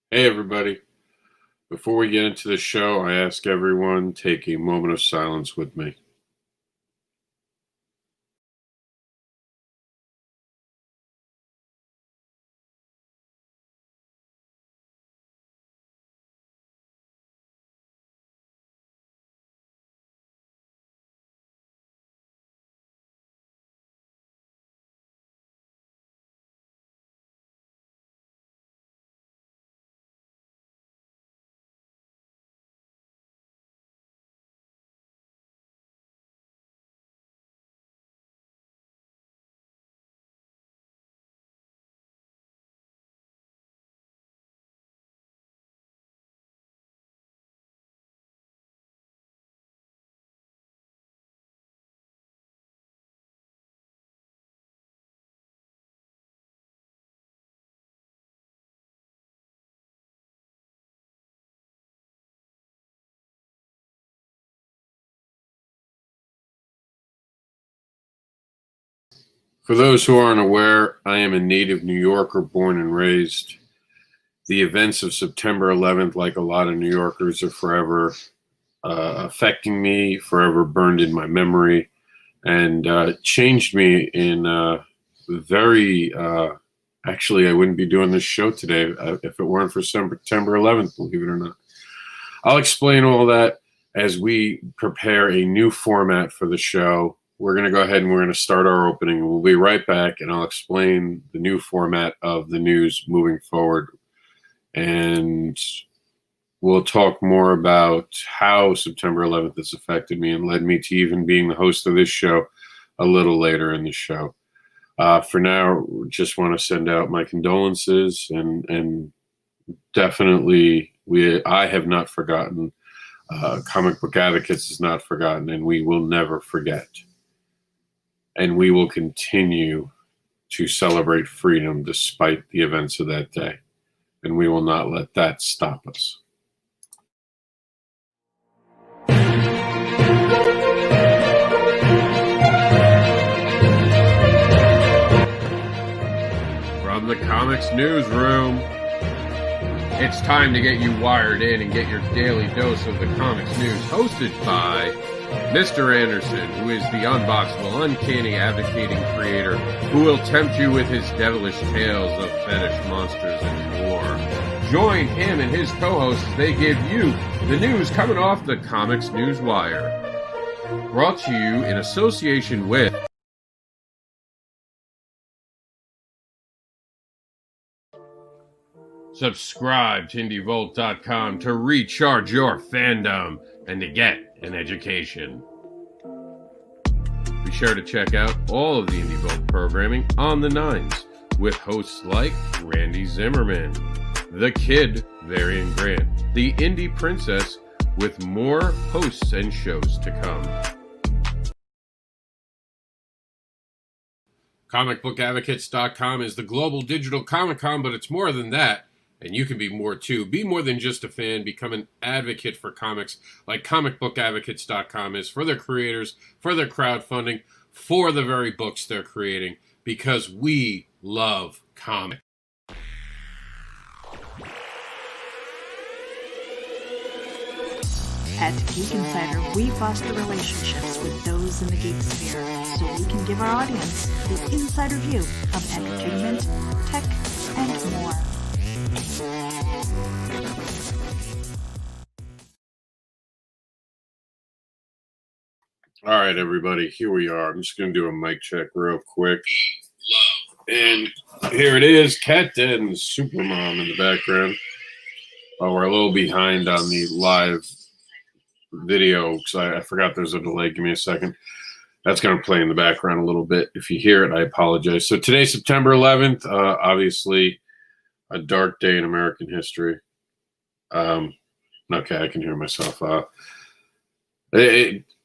Hey, everybody. Before we get into the show, I ask everyone take a moment of silence with me. For those who aren't aware, I am a native New Yorker born and raised. The events of September 11th, like a lot of New Yorkers, are forever affecting me, forever burned in my memory, and changed me in very. Actually, I wouldn't be doing this show today if it weren't for September 11th, believe it or not. I'll explain all that as we prepare a new format for the show. We're going to go ahead and we're going to start our opening. We'll be right back, and I'll explain the new format of the news moving forward. And we'll talk more about how September 11th has affected me and led me to even being the host of this show a little later in the show. For now, just want to send out my condolences and definitely I have not forgotten. Comic Book Advocates is not forgotten, and we will never forget. And we will continue to celebrate freedom despite the events of that day. And we will not let that stop us. From the COMiX newsroom, it's time to get you wired in and get your daily dose of the comics news, hosted by Mr. Anderson, who is the unboxable, uncanny, advocating creator who will tempt you with his devilish tales of fetish monsters and more. Join him and his co-hosts as they give you the news coming off the COMiX News Wire. Brought to you in association with subscribe to IndieVolt.com to recharge your fandom and to get an education. Be sure to check out all of the IndieVolt programming on the Nines with hosts like Randy Zimmerman, The Kid, Varian Grant, The Indie Princess, with more hosts and shows to come. ComicBookAdvocates.com is the global digital Comic-Con, but it's more than that. And you can be more too. Be more than just a fan. Become an advocate for comics like ComicBookAdvocates.com is for their creators, for their crowdfunding, for the very books they're creating, because we love comics. At Geek Insider, we foster relationships with those in the geek sphere so we can give our audience the insider view of entertainment, tech, and more. All right, everybody, here we are. I'm just going to do a mic check real quick. And here it is, Cat Dead and Supermom in the background. Oh, we're a little behind on the live video because I forgot there's a delay. Give me a second. That's going to play in the background a little bit. If you hear it, I apologize. So today's September 11th, obviously a dark day in American history. Okay, I can hear myself.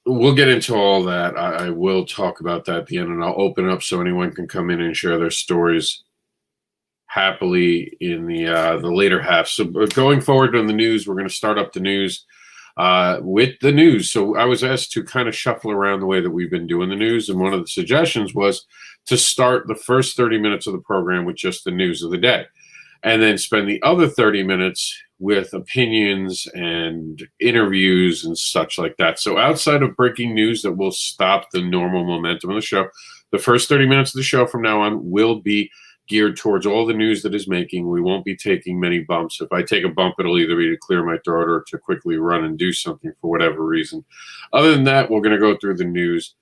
We'll get into all that. I will talk about that at the end, and I'll open up so anyone can come in and share their stories happily in the later half. So going forward on the news, we're going to start up the news with the news. So I was asked to kind of shuffle around the way that we've been doing the news, and one of the suggestions was to start the first 30 minutes of the program with just the news of the day. and then spend the other 30 minutes with opinions and interviews and such like that. So outside of breaking news that will stop the normal momentum of the show, the first 30 minutes of the show from now on will be geared towards all the news that is making. We won't be taking many bumps. If I take a bump, it'll either be to clear my throat or to quickly run and do something for whatever reason. Other than that, we're going to go through the news.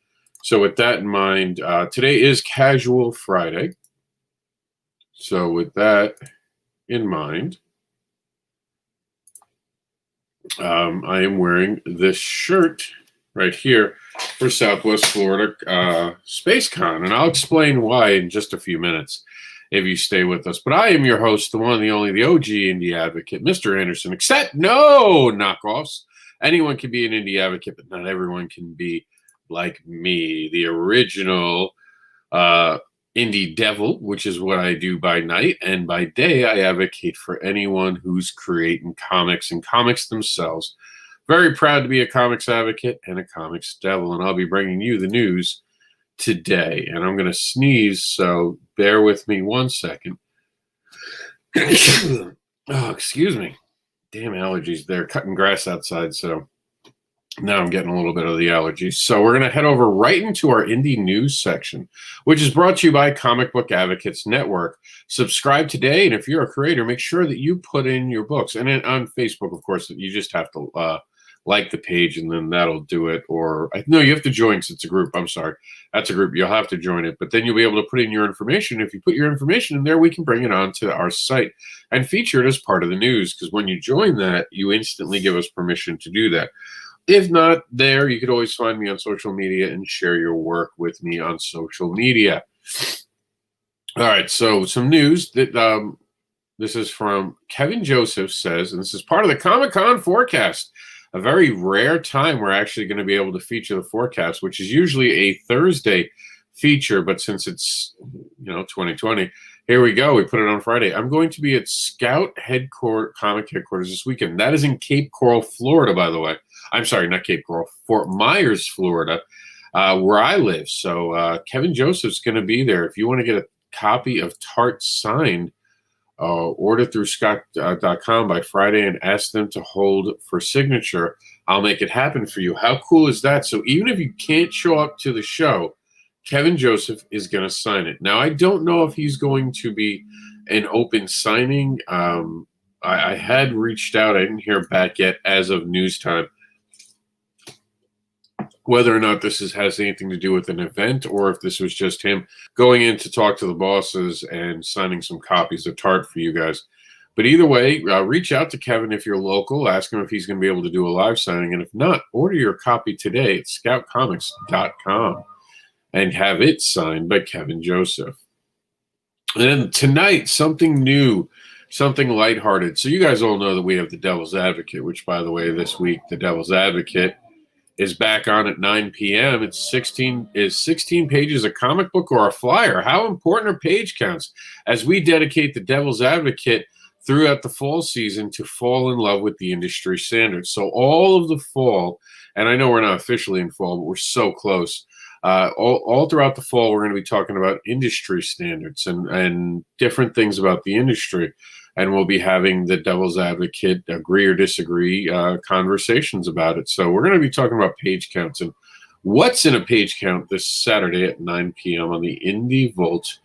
So with that in mind, today is Casual Friday. So with that in mind, I am wearing this shirt right here for Southwest Florida Space Con, and I'll explain why in just a few minutes if you stay with us. But I am your host, the one, the only, the OG indie advocate, Mr. Anderson, except no knockoffs. Anyone can be an indie advocate, but not everyone can be like me, the original indie devil, which is what I do by night, and by day I advocate for anyone who's creating comics and comics themselves. Very proud to be a comics advocate and a comics devil, and I'll be bringing you the news today. And I'm going to sneeze, so bear with me 1 second. Oh, excuse me. Damn allergies. They're cutting grass outside, so now I'm getting a little bit of the allergies. So we're going to head over right into our indie news section, which is brought to you by Comic Book Advocates Network. Subscribe today, and if you're a creator, make sure that you put in your books. And then on Facebook, of course, you just have to like the page, and then that'll do it. Or no, you have to join, since it's a group. I'm sorry. That's a group. You'll have to join it. But then you'll be able to put in your information. If you put your information in there, we can bring it onto our site and feature it as part of the news. Because when you join that, you instantly give us permission to do that. If not there, you could always find me on social media and share your work with me on social media. All right, so some news that this is from Kevin Joseph says, and this is part of the Comic-Con forecast. A very rare time we're actually going to be able to feature the forecast, which is usually a Thursday feature, but since it's 2020, here we go. We put it on Friday. I'm going to be at Scout Comic Headquarters this weekend. That is in Cape Coral, Florida, by the way. I'm sorry, not Cape Coral, Fort Myers, Florida, where I live. So Kevin Joseph's going to be there. If you want to get a copy of Tart signed, order through scott.com by Friday and ask them to hold for signature. I'll make it happen for you. How cool is that? So even if you can't show up to the show, Kevin Joseph is going to sign it. Now, I don't know if he's going to be an open signing. I had reached out. I didn't hear back yet as of news time whether or not this has anything to do with an event or if this was just him going in to talk to the bosses and signing some copies of Tart for you guys. But either way, reach out to Kevin if you're local. Ask him if he's going to be able to do a live signing. And if not, order your copy today at scoutcomics.com. and have it signed by Kevin Joseph. And then tonight, something new, something lighthearted. So you guys all know that we have The Devil's Advocate, which, by the way, this week, The Devil's Advocate is back on at 9 p.m. It's 16 pages a comic book or a flyer. How important are page counts as we dedicate The Devil's Advocate throughout the fall season to fall in love with the industry standards? So all of the fall, and I know we're not officially in fall, but we're so close. All throughout the fall, we're going to be talking about industry standards and different things about the industry. And we'll be having the Devil's Advocate agree or disagree conversations about it. So we're going to be talking about page counts and what's in a page count this Saturday at 9 p.m. on the Indie Volt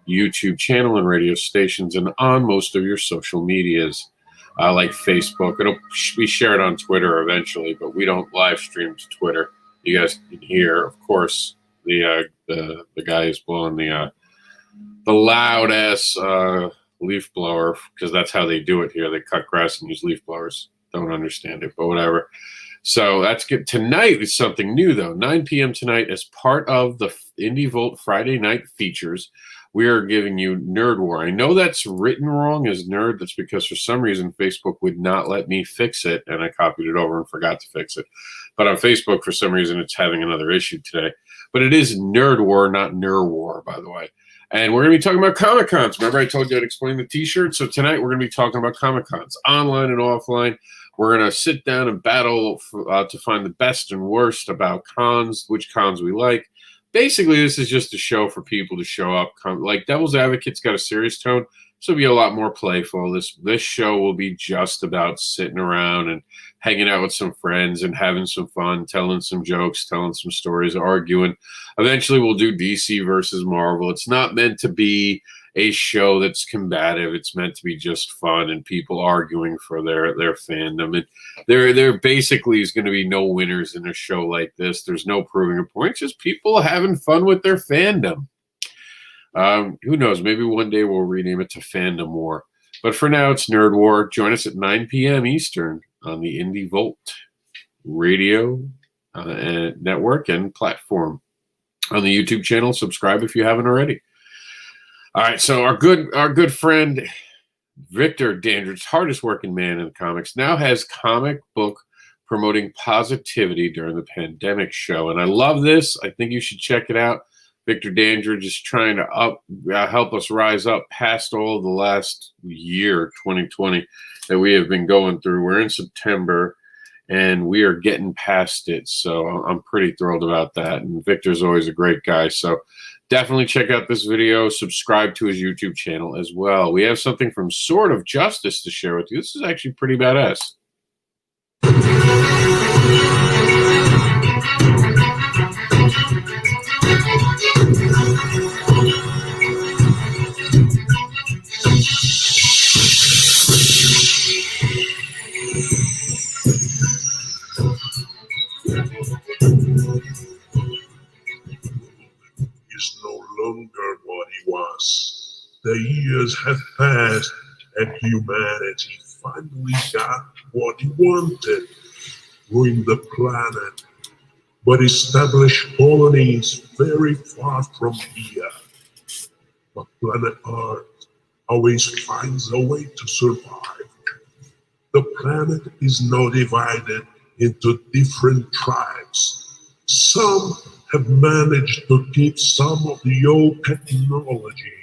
YouTube channel and radio stations and on most of your social medias like Facebook. It'll be shared on Twitter eventually, but we don't live stream to Twitter. You guys can hear, of course, the guy who's blowing the loud ass leaf blower, because that's how they do it here. They cut grass and use leaf blowers. Don't understand it, but whatever. So that's good. Tonight is something new, though. 9 p.m. tonight, as part of the Indie Volt Friday night features, we are giving you Nerd War. I know that's written wrong as nerd. That's because for some reason Facebook would not let me fix it, and I copied it over and forgot to fix it. But on Facebook, for some reason, it's having another issue today. But it is Nerd War, not Nerd War, by the way. And we're going to be talking about Comic-Cons. Remember I told you I'd explain the T-shirt? So tonight we're going to be talking about Comic-Cons, online and offline. We're going to sit down and battle to find the best and worst about cons, which cons we like. Basically, this is just a show for people to show up. Like Devil's Advocate's got a serious tone. This will be a lot more playful. This show will be just about sitting around and hanging out with some friends and having some fun, telling some jokes, telling some stories, arguing. Eventually, we'll do DC versus Marvel. It's not meant to be a show that's combative. It's meant to be just fun and people arguing for their fandom. And there basically is going to be no winners in a show like this. There's no proving a point. Just people having fun with their fandom. Who knows? Maybe one day we'll rename it to Fandom War. But for now, it's Nerd War. Join us at 9 p.m. Eastern on the Indie Volt radio and network and platform. On the YouTube channel, subscribe if you haven't already. All right, so our good friend Victor Dandridge, hardest working man in the comics, now has comic book promoting positivity during the pandemic show, and I love this. I think you should check it out. Victor Dandridge is trying to help us rise up past all of the last year, 2020, that we have been going through. We're in September, and we are getting past it, so I'm pretty thrilled about that. And Victor's always a great guy, so definitely check out this video. Subscribe to his YouTube channel as well. We have something from Sword of Justice to share with you. This is actually pretty badass. Is no longer what he was. The years have passed and humanity finally got what he wanted. Ruin the planet, but establish colonies very far from here. But planet Earth always finds a way to survive. The planet is now divided into different tribes. Some have managed to keep some of the old technology,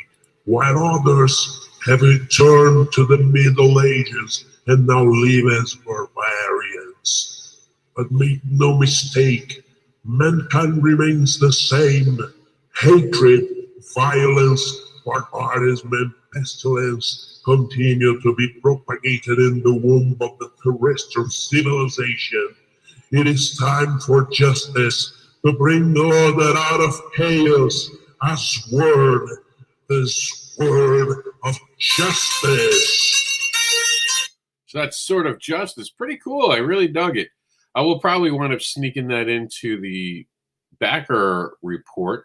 while others have returned to the Middle Ages and now live as barbarians. But make no mistake, mankind remains the same. Hatred, violence, barbarism, and pestilence continue to be propagated in the womb of the terrestrial civilization. It is time for justice, to bring order out of chaos, as word, this word of justice. So that's Sword of Justice. Pretty cool. I really dug it. I will probably wind up sneaking that into the backer report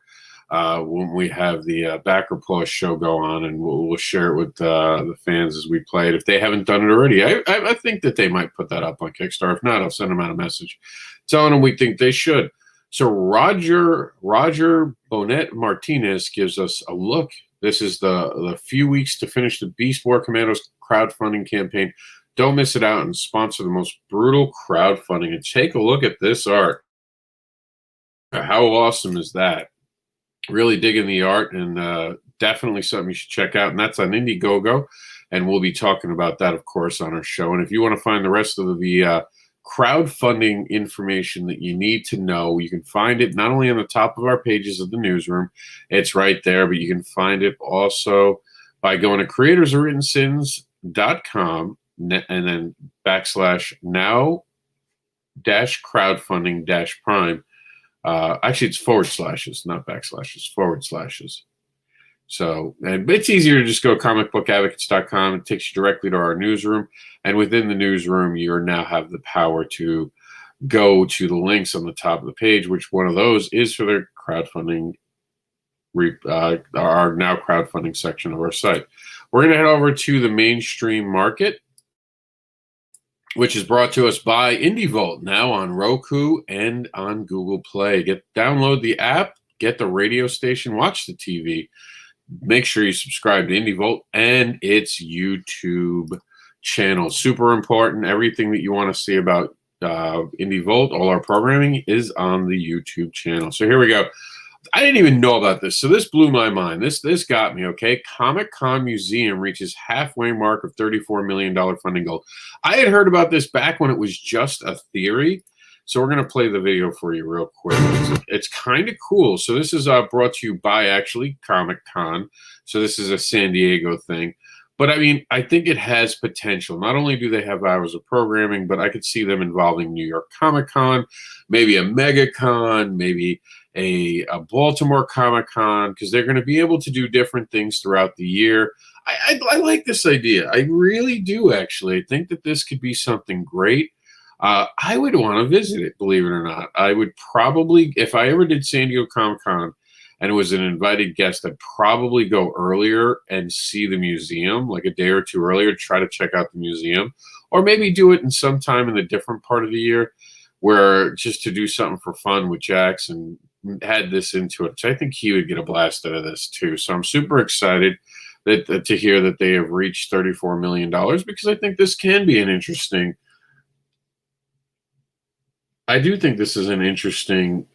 when we have the backer plus show go on, and we'll share it with the fans as we play it if they haven't done it already. I think that they might put that up on Kickstarter. If not, I'll send them out a message telling them we think they should. So Roger Bonet Martinez gives us a look. This is the few weeks to finish the Beast War Commandos crowdfunding campaign. Don't miss it out and sponsor the most brutal crowdfunding. And take a look at this art. How awesome is that? Really digging the art, and definitely something you should check out. And that's on Indiegogo. And we'll be talking about that, of course, on our show. And if you want to find the rest of the crowdfunding information that you need to know, you can find it not only on the top of our pages of the newsroom, it's right there, but you can find it also by going to creatorsofwrittensins.com and then /now-crowdfunding-prime. Actually, it's forward slashes, not backslashes, forward slashes. So, and it's easier to just go comicbookadvocates.com. It takes you directly to our newsroom. And within the newsroom, you now have the power to go to the links on the top of the page, which one of those is for their crowdfunding, our now crowdfunding section of our site. We're going to head over to the mainstream market, which is brought to us by IndieVolt, now on Roku and on Google Play. Download the app, get the radio station, watch the TV. Make sure you subscribe to IndieVolt and its YouTube channel. Super important. Everything that you want to see about IndieVolt, all our programming, is on the YouTube channel. So here we go. I didn't even know about this, so this blew my mind. This got me, okay? Comic-Con Museum reaches halfway mark of $34 million funding goal. I had heard about this back when it was just a theory, so we're going to play the video for you real quick. It's kind of cool. So this is brought to you by, actually, Comic-Con. So this is a San Diego thing. But I mean, I think it has potential. Not only do they have hours of programming, but I could see them involving New York Comic Con, maybe a Mega Con, maybe a Baltimore Comic Con, because they're going to be able to do different things throughout the year. I like this idea. I really do, actually. I think that this could be something great. I would want to visit it, believe it or not. I would probably, if I ever did San Diego Comic Con and was an invited guest, I'd probably go earlier and see the museum, like a day or two earlier, to try to check out the museum, or maybe do it in some time in a different part of the year, where just to do something for fun with Jax and add this into it. So I think he would get a blast out of this too. So I'm super excited to hear that they have reached $34 million, because I think this can be an interesting. I do think this is an interesting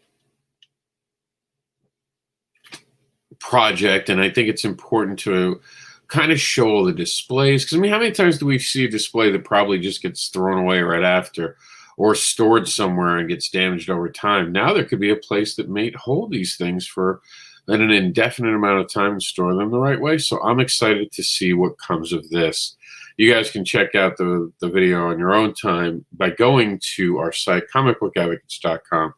project, and I think it's important to kind of show all the displays, because I mean, how many times do we see a display that probably just gets thrown away right after, or stored somewhere and gets damaged over time? Now there could be a place that may hold these things for an indefinite amount of time and store them the right way. So I'm excited to see what comes of this. You guys can check out the video on your own time by going to our site, comicbookadvocates.com,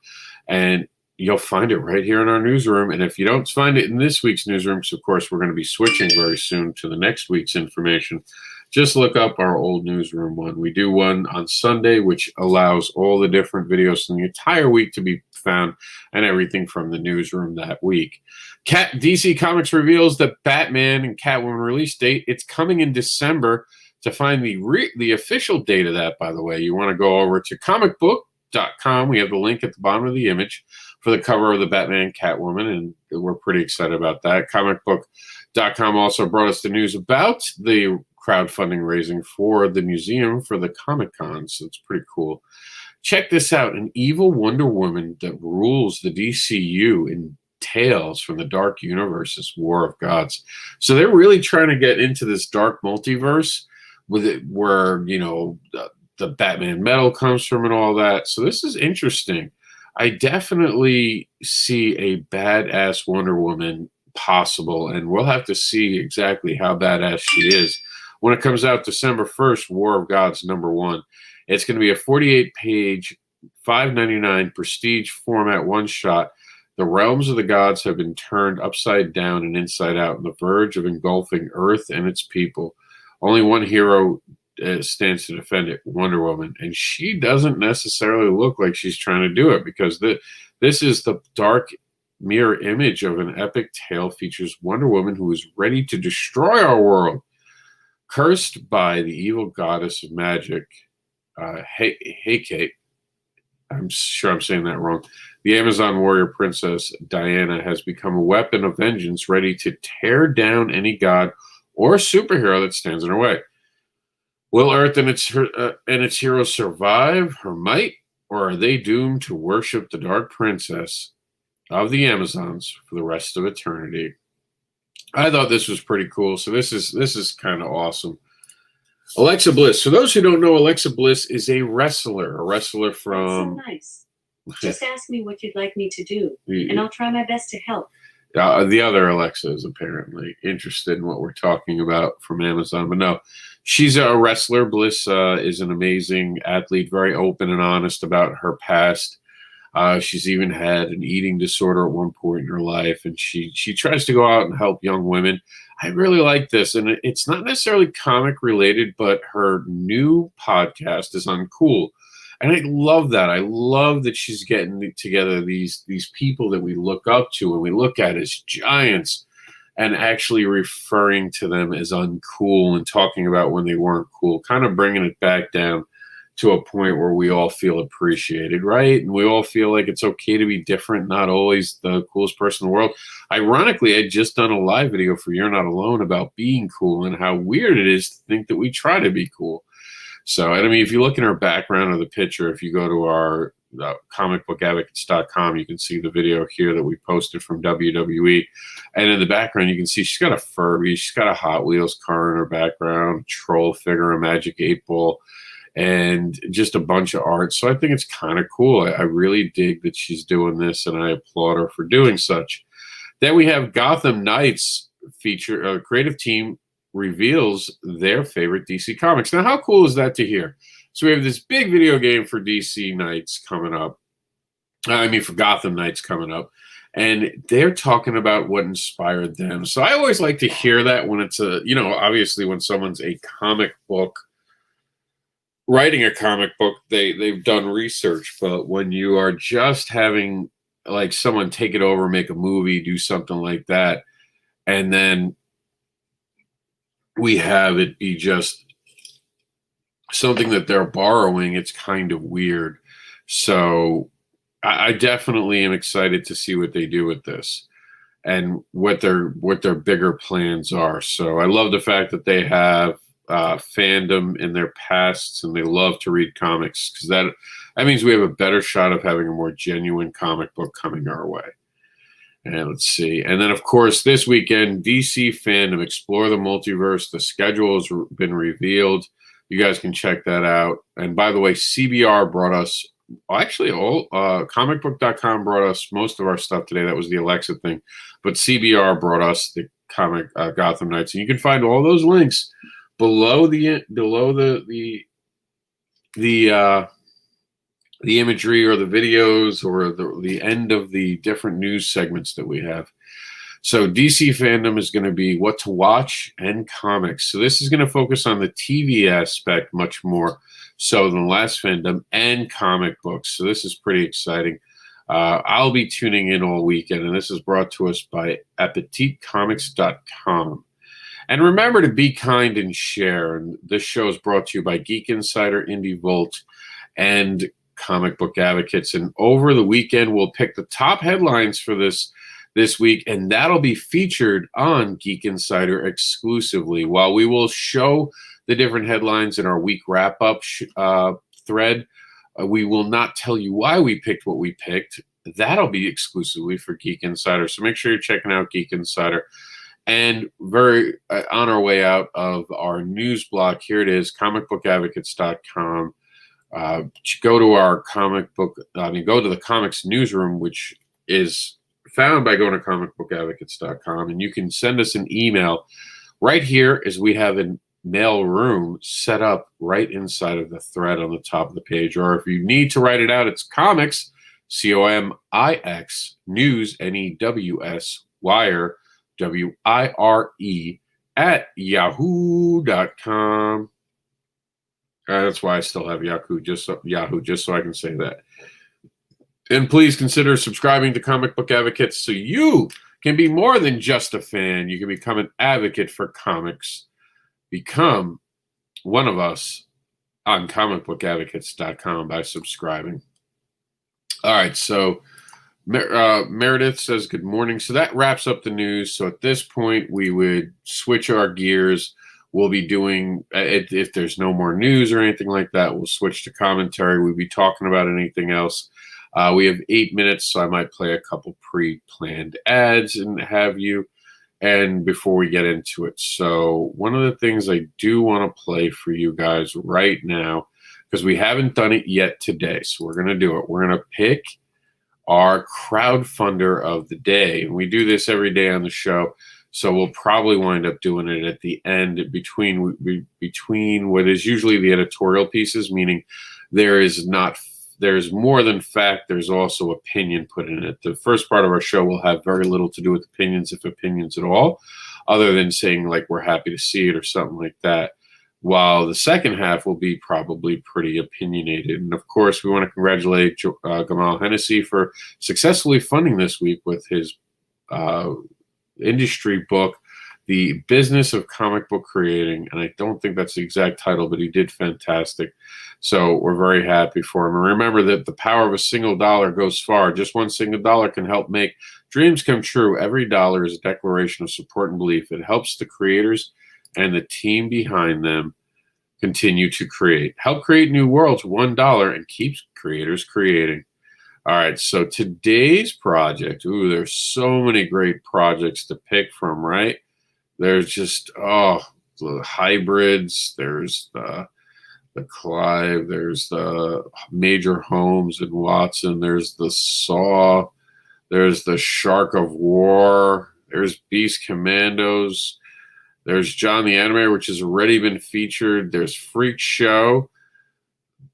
and you'll find it right here in our newsroom. And if you don't find it in this week's newsroom, because of course we're going to be switching very soon to the next week's information, just look up our old newsroom one. We do one on Sunday, which allows all the different videos in the entire week to be found, and everything from the newsroom that week. DC Comics reveals the Batman and Catwoman release date. It's coming in December. To find the official date of that, by the way, you want to go over to comicbook.com. We have the link at the bottom of the image for the cover of the Batman Catwoman, and we're pretty excited about that. Comicbook.com also brought us the news about the crowdfunding raising for the museum for the Comic-Con, so it's pretty cool. Check this out, an evil Wonder Woman that rules the DCU in Tales from the Dark Universe's War of Gods. So they're really trying to get into this dark multiverse with it, where, you know, the Batman metal comes from and all that. So this is interesting. I definitely see a badass Wonder Woman possible, and we'll have to see exactly how badass she is when it comes out December 1st, War of Gods #1. It's going to be a 48-page, $5.99 prestige format one-shot. The realms of the gods have been turned upside down and inside out on the verge of engulfing Earth and its people. Only one hero stands to defend it, Wonder Woman. And she doesn't necessarily look like she's trying to do it, because this is the dark mirror image of an epic tale, features Wonder Woman who is ready to destroy our world. Cursed by the evil goddess of magic, Hecate, I'm sure I'm saying that wrong, the Amazon warrior princess Diana has become a weapon of vengeance, ready to tear down any god or superhero that stands in her way. Will Earth and its heroes survive her might, or are they doomed to worship the Dark Princess of the Amazons for the rest of eternity? I thought this was pretty cool. So this is kind of awesome. Alexa Bliss. For those who don't know, Alexa Bliss is a wrestler from. That's so nice. Just ask me what you'd like me to do, and I'll try my best to help. The other Alexa is apparently interested in what we're talking about from Amazon, but no, she's a wrestler. Bliss is an amazing athlete, very open and honest about her past. She's even had an eating disorder at one point in her life, and she tries to go out and help young women. I really like this, and it's not necessarily comic related, but her new podcast is Uncool. And I love that. I love that she's getting together these people that we look up to and we look at as giants, and actually referring to them as uncool and talking about when they weren't cool, kind of bringing it back down to a point where we all feel appreciated, right? And we all feel like it's okay to be different, not always the coolest person in the world. Ironically, I'd just done a live video for You're Not Alone about being cool and how weird it is to think that we try to be cool. So, and I mean, if you look in her background of the picture, if you go to our comicbookadvocates.com, you can see the video here that we posted from WWE. And in the background, you can see she's got a Furby, she's got a Hot Wheels car in her background, troll figure, a Magic 8-Ball, and just a bunch of art. So I think it's kind of cool. I really dig that she's doing this, and I applaud her for doing such. Then we have Gotham Knights feature, creative team reveals their favorite DC comics. Now, how cool is that to hear? So we have this big video game for DC Nights coming up. For Gotham Knights coming up. And they're talking about what inspired them. So I always like to hear that when it's obviously when someone's a comic book, writing a comic book, they've done research. But when you are just having like someone take it over, make a movie, do something like that, and then we have it be just something that they're borrowing, it's kind of weird. So I definitely am excited to see what they do with this and what their bigger plans are. So I love the fact that they have fandom in their pasts and they love to read comics, because that means we have a better shot of having a more genuine comic book coming our way. And let's see. And then, of course, this weekend, DC Fandom, Explore the Multiverse. The schedule has been revealed. You guys can check that out. And by the way, CBR brought us, actually, comicbook.com brought us most of our stuff today. That was the Alexa thing. But CBR brought us the comic Gotham Knights. And you can find all those links below the imagery or the videos or the end of the different news segments that we have. So DC Fandom is going to be what to watch and comics. So this is going to focus on the TV aspect much more so than last Fandom, and comic books. So this is pretty exciting. I'll be tuning in all weekend, and this is brought to us by AppetiteComics.com. And remember to be kind and share. And this show is brought to you by Geek Insider, Indie Volt, and Comic Book Advocates. And over the weekend, we'll pick the top headlines for this week, and that'll be featured on Geek Insider exclusively. While we will show the different headlines in our week wrap-up thread, we will not tell you why we picked what we picked. That'll be exclusively for Geek Insider. So make sure you're checking out Geek Insider. And on our way out of our news block, here it is, comicbookadvocates.com. Go to our go to the comics newsroom, which is found by going to comicbookadvocates.com, and you can send us an email right here, as we have a mail room set up right inside of the thread on the top of the page. Or if you need to write it out, it's comics, COMIX, news, NEWS, wire, WIRE, at yahoo.com. That's why I still have Yahoo, just so I can say that. And please consider subscribing to Comic Book Advocates so you can be more than just a fan. You can become an advocate for comics. Become one of us on comicbookadvocates.com by subscribing. All right, so Meredith says good morning. So that wraps up the news. So at this point, we would switch our gears. We'll be doing, if there's no more news or anything like that, we'll switch to commentary. We'll be talking about anything else. We have 8 minutes, so I might play a couple pre-planned ads and have you, and before we get into it. So one of the things I do want to play for you guys right now, because we haven't done it yet today, so we're going to do it. We're going to pick our crowdfunder of the day, and we do this every day on the show. So we'll probably wind up doing it at the end between what is usually the editorial pieces, meaning there's more than fact, there's also opinion put in it. The first part of our show will have very little to do with opinions, if opinions at all, other than saying like we're happy to see it or something like that. While the second half will be probably pretty opinionated. And of course, we want to congratulate Gamal Hennessy for successfully funding this week with his industry book, The Business of Comic Book Creating. And I don't think that's the exact title, but he did fantastic. So we're very happy for him. And remember that the power of a single dollar goes far. Just one single dollar can help make dreams come true. Every dollar is a declaration of support and belief. It helps the creators and the team behind them continue to create. Help create new worlds, $1, and keeps creators creating. All right, so today's project, there's so many great projects to pick from, right? There's just, the hybrids, there's the Clive, there's the Major Holmes and Watson, there's the Saw, there's the Shark of War, there's Beast Commandos, There's John the Animator, which has already been featured. There's Freak Show.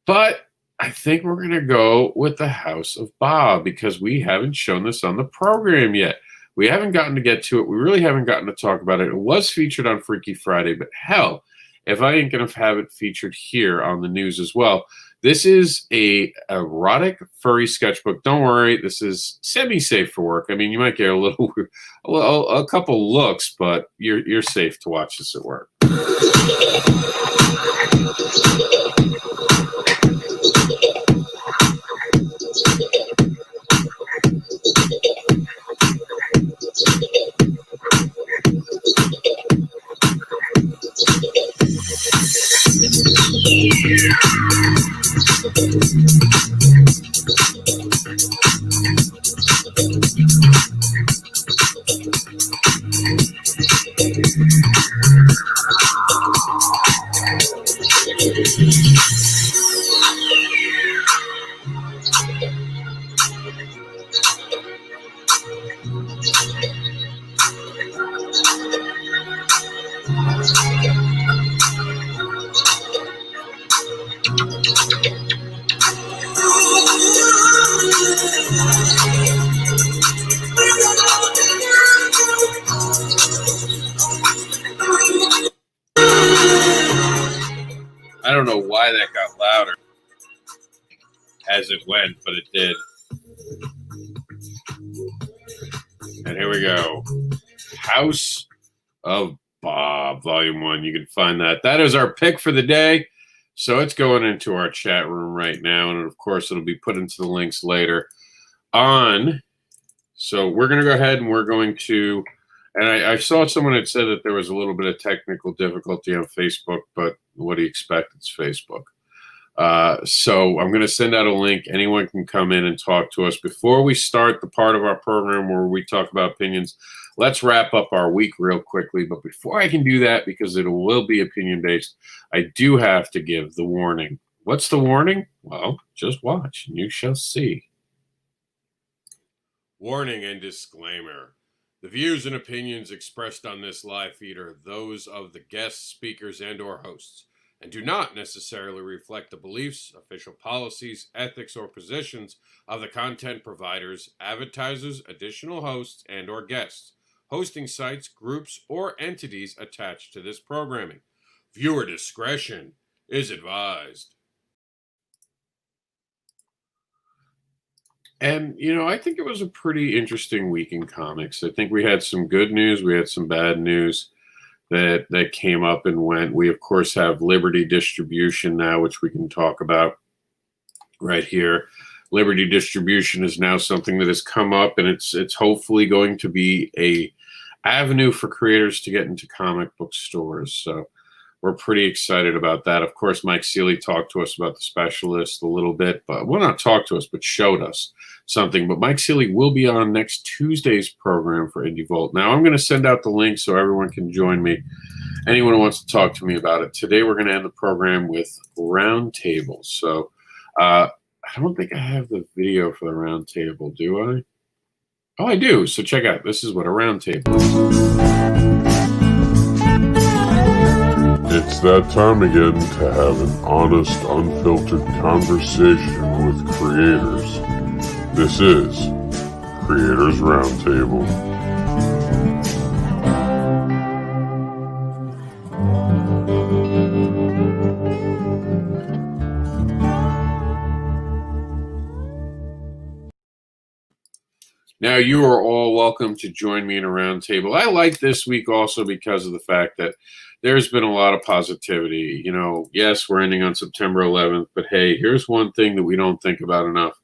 But I think we're going to go with the House of Bob because we haven't shown this on the program yet. We haven't gotten to get to it. We really haven't gotten to talk about it. It was featured on Freaky Friday, but hell, if I ain't going to have it featured here on the news as well. This is a erotic furry sketchbook. Don't worry, this is semi-safe for work. I mean, you might get a couple looks, but you're safe to watch this at work. I don't know why that got louder as it went, but it did. And here we go. House of Bob, Volume 1. You can find that. That is our pick for the day. So it's going into our chat room right now. And, of course, it'll be put into the links later on. So we're going to go ahead and we're going to – and I saw someone had said that there was a little bit of technical difficulty on Facebook, but what do you expect? It's Facebook. So I'm going to send out a link. Anyone can come in and talk to us. Before we start the part of our program where we talk about opinions, let's wrap up our week real quickly. But before I can do that, because it will be opinion-based, I do have to give the warning. What's the warning? Well, just watch and you shall see. Warning and disclaimer. The views and opinions expressed on this live feed are those of the guests, speakers, and or hosts, and do not necessarily reflect the beliefs, official policies, ethics, or positions of the content providers, advertisers, additional hosts, and or guests, hosting sites, groups, or entities attached to this programming. Viewer discretion is advised. And, you know, I think it was a pretty interesting week in comics. I think we had some good news. We had some bad news that came up and went. We, of course, have Liberty Distribution now, which we can talk about right here. Liberty Distribution is now something that has come up, and it's hopefully going to be a avenue for creators to get into comic book stores. So we're pretty excited about that. Of course, Mike Seeley talked to us about the Specialist a little bit, but well, not talked to us, but showed us something. But Mike Seeley will be on next Tuesday's program for Indie Vault. Now, I'm going to send out the link so everyone can join me. Anyone who wants to talk to me about it. Today, we're going to end the program with roundtables. So I don't think I have the video for the roundtable, do I? Oh, I do. So check out. This is what a roundtable is. It's that time again to have an honest, unfiltered conversation with creators. This is Creators Roundtable. Now, you are all welcome to join me in a roundtable. I like this week also because of the fact that there's been a lot of positivity. You know, yes, we're ending on September 11th, but hey, here's one thing that we don't think about enough.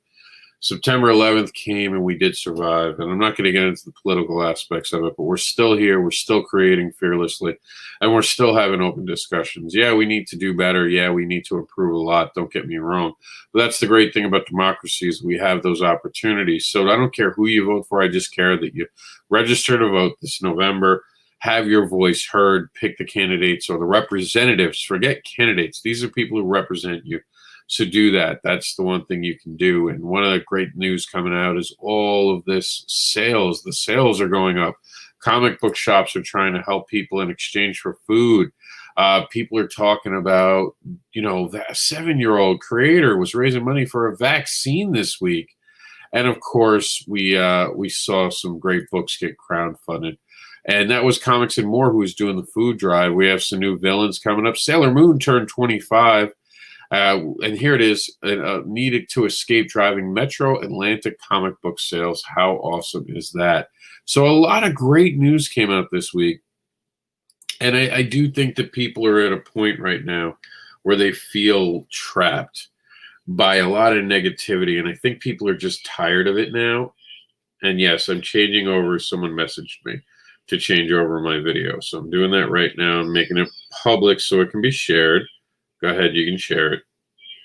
September 11th came and we did survive. And I'm not going to get into the political aspects of it, but we're still here. We're still creating fearlessly, and we're still having open discussions. Yeah, we need to do better. Yeah, we need to improve a lot. Don't get me wrong. But that's the great thing about democracy is we have those opportunities. So I don't care who you vote for. I just care that you register to vote this November. Have your voice heard, pick the candidates or the representatives. Forget candidates. These are people who represent you. So do that. That's the one thing you can do. And one of the great news coming out is all of this sales. The sales are going up. Comic book shops are trying to help people in exchange for food. People are talking about, that a 7-year-old creator was raising money for a vaccine this week. And of course, we saw some great books get crowdfunded. And that was COMiX and More, who was doing the food drive. We have some new villains coming up. Sailor Moon turned 25. And here it is, needed to escape driving Metro Atlantic comic book sales. How awesome is that? So a lot of great news came out this week. And I do think that people are at a point right now where they feel trapped by a lot of negativity. And I think people are just tired of it now. And yes, I'm changing over. Someone messaged me to change over my video. So I'm doing that right now. I'm making it public so it can be shared. Go ahead, you can share it.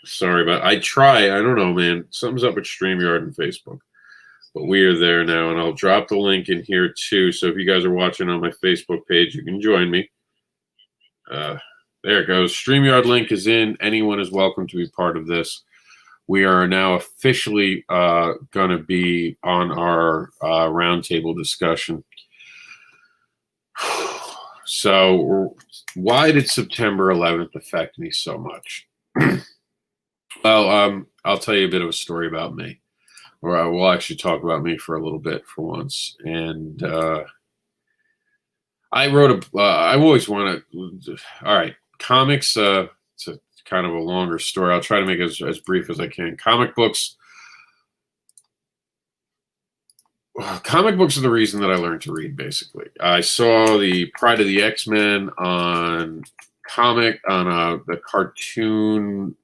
Sorry about I don't know, man. Something's up with StreamYard and Facebook. But we are there now, and I'll drop the link in here too. So if you guys are watching on my Facebook page, you can join me. There it goes. StreamYard link is in. Anyone is welcome to be part of this. We are now officially going to be on our roundtable discussion. So why did September 11th affect me so much? Well, I'll tell you a bit of a story about me, or I will actually talk about me for a little bit for once. And I wrote I always want to, all right, comics, it's a kind of a longer story. I'll try to make it as brief as I can. Comic books are the reason that I learned to read, basically. I saw the Pride of the X-Men on the cartoon,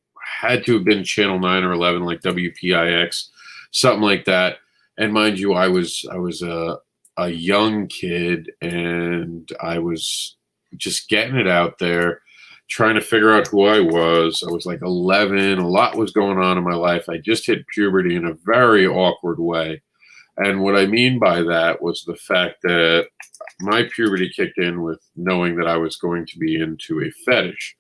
had to have been Channel 9 or 11, like WPIX, something like that. And mind you, I was a young kid, and I was just getting it out there, trying to figure out who I was. I was like 11. A lot was going on in my life. I just hit puberty in a very awkward way. And what I mean by that was the fact that my puberty kicked in with knowing that I was going to be into a fetish.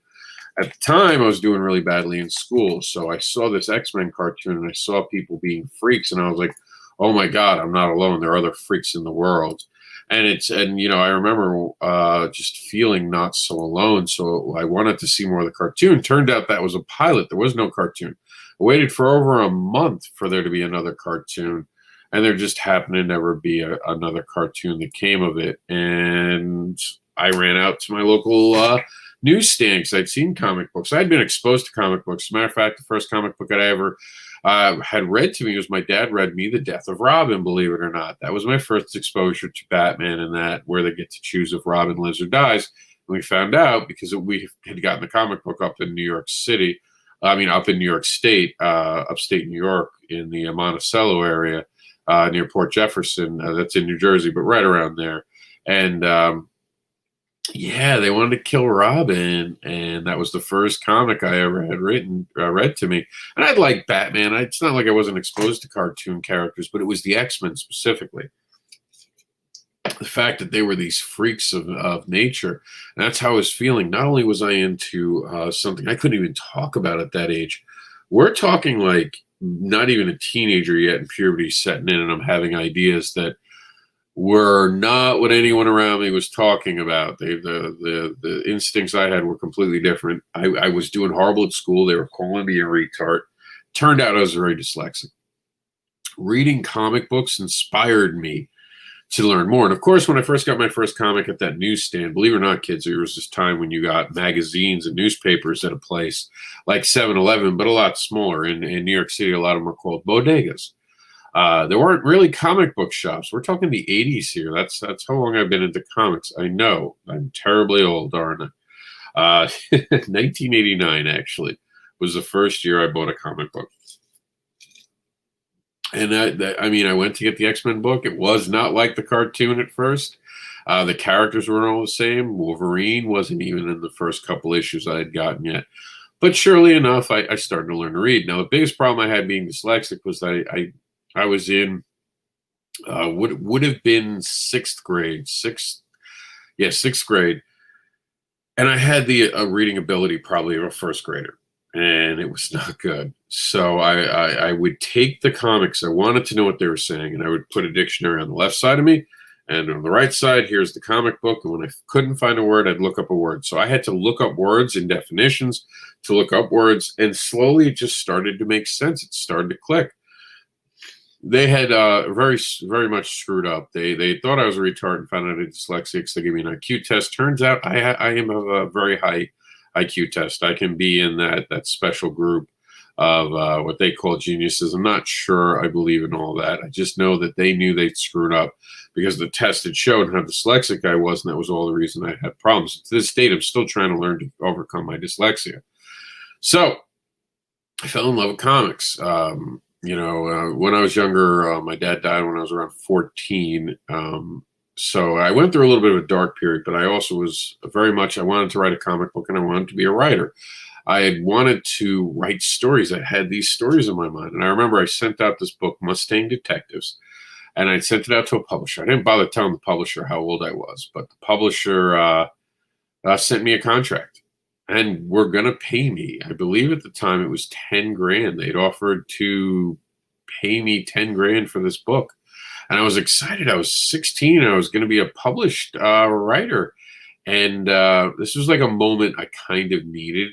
At the time, I was doing really badly in school. So I saw this X-Men cartoon, and I saw people being freaks, and I was like, oh my God, I'm not alone. There are other freaks in the world. And I remember just feeling not so alone. So I wanted to see more of the cartoon. Turned out that was a pilot. There was no cartoon. I waited for over a month for there to be another cartoon. And there just happened to never be another cartoon that came of it. And I ran out to my local newsstand because I'd seen comic books. I'd been exposed to comic books. As a matter of fact, the first comic book that I ever had read to me was my dad read me The Death of Robin, believe it or not. That was my first exposure to Batman, and that where they get to choose if Robin lives or dies. And we found out because we had gotten the comic book up in New York City. Up in New York State, upstate New York in the Monticello area. Near Port Jefferson, that's in New Jersey, but right around there. And they wanted to kill Robin, and that was the first comic I ever had read to me. And I'd like Batman. It's not like I wasn't exposed to cartoon characters, but it was the X-Men specifically. The fact that they were these freaks of nature, and that's how I was feeling. Not only was I into something I couldn't even talk about at that age. We're talking like not even a teenager yet, and puberty setting in, and I'm having ideas that were not what anyone around me was talking about. The instincts I had were completely different. I was doing horrible at school. They were calling me a retard. Turned out I was very dyslexic. Reading comic books inspired me to learn more. And of course, when I first got my first comic at that newsstand, believe it or not, kids, there was this time when you got magazines and newspapers at a place like 7-Eleven, but a lot smaller. In New York City, a lot of them were called bodegas. There weren't really comic book shops. We're talking the 80s here. That's how long I've been into comics. I know. I'm terribly old, aren't I? 1989, actually, was the first year I bought a comic book. And I went to get the X-Men book. It was not like the cartoon at first. The characters weren't all the same. Wolverine wasn't even in the first couple issues I had gotten yet. But surely enough, I started to learn to read. Now, the biggest problem I had being dyslexic was that I was in would have been sixth grade. Sixth grade. And I had the reading ability probably of a first grader. And it was not good. So I would take the comics. I wanted to know what they were saying, and I would put a dictionary on the left side of me And on the right side, here's the comic book. And when I couldn't find a word, I'd look up a word. So I had to look up words and definitions to look up words. And slowly it just started to make sense. It started to click. They had very much screwed up. They thought I was a retard and found out I had dyslexia because they gave me an IQ test. Turns out I am of a very high IQ test. I can be in that special group of what they call geniuses. I'm not sure I believe in all that. I just know that they knew they'd screwed up because the test had showed how dyslexic I was, and that was all the reason I had problems. To this date, I'm still trying to learn to overcome my dyslexia. So I fell in love with comics. When I was younger, my dad died when I was around 14. So I went through a little bit of a dark period, but I also was I wanted to write a comic book and I wanted to be a writer. I had wanted to write stories. I had these stories in my mind. And I remember I sent out this book, Mustang Detectives, and I sent it out to a publisher. I didn't bother telling the publisher how old I was, but the publisher sent me a contract and were going to pay me. I believe at the time it was 10 grand. They'd offered to pay me 10 grand for this book. And I was excited. I was 16. I was going to be a published writer. And this was like a moment I kind of needed.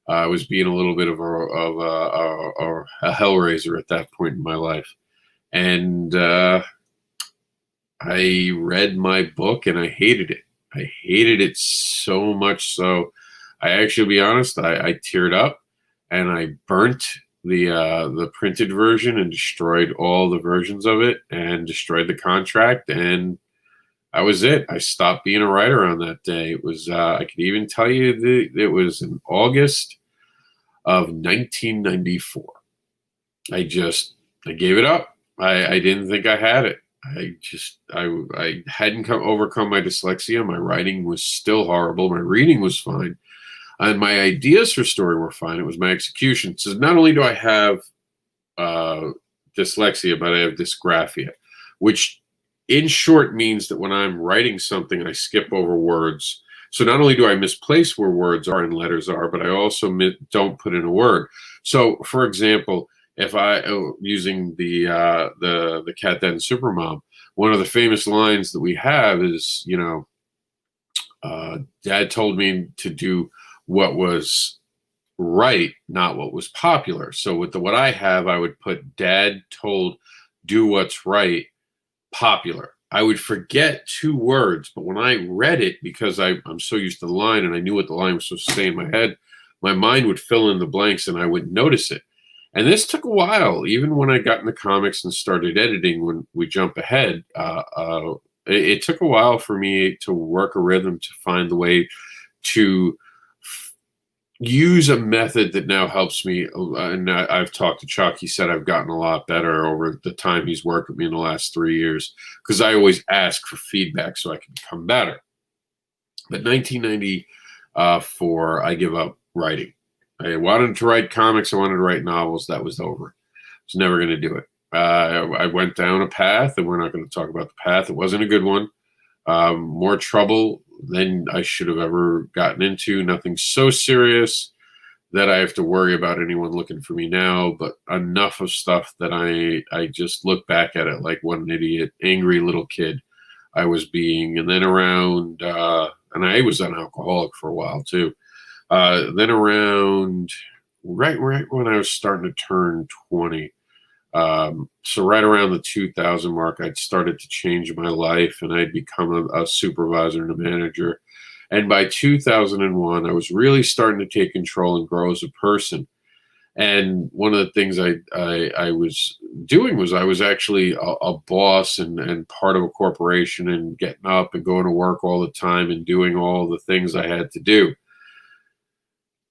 I was being a little bit of a hellraiser at that point in my life. And I read my book and I hated it. I hated it so much so I actually, to be honest, I teared up and I burnt the printed version and destroyed all the versions of it and destroyed the contract, and that was it. I stopped being a writer on that day. It was I could even tell you it was in August of 1994. I gave it up. I didn't think I had it. I hadn't overcome my dyslexia. My writing was still horrible. My reading was fine. And my ideas for story were fine. It was my execution. So not only do I have dyslexia, but I have dysgraphia, which in short means that when I'm writing something, I skip over words. So not only do I misplace where words are and letters are, but I also don't put in a word. So, for example, if using the Cat Dad and Supermom, one of the famous lines that we have is, Dad told me to do what was right, not what was popular. So with what I have, I would put Dad told do what's right, popular. I would forget two words, but when I read it, because I'm so used to the line and I knew what the line was supposed to say in my head, my mind would fill in the blanks and I would notice it. And this took a while, even when I got into comics and started editing. When we jump ahead, it took a while for me to work a rhythm, to find the way to use a method that now helps me. And I've talked to Chuck. He said I've gotten a lot better over the time he's worked with me in the last 3 years, because I always ask for feedback so I can become better. But 1994, I give up writing. I wanted to write comics. I wanted to write novels. That was over. I was never going to do it. I went down a path, and we're not going to talk about the path. It wasn't a good one. More trouble than I should have ever gotten into. Nothing so serious that I have to worry about anyone looking for me now, but enough of stuff that I just look back at it like what an idiot, angry little kid I was being. And then around, and I was an alcoholic for a while too. Then around right when I was starting to turn 20, so right around the 2000 mark, I'd started to change my life and I'd become a supervisor and a manager. And by 2001, I was really starting to take control and grow as a person. And one of the things I was doing was I was actually a boss and part of a corporation and getting up and going to work all the time and doing all the things I had to do.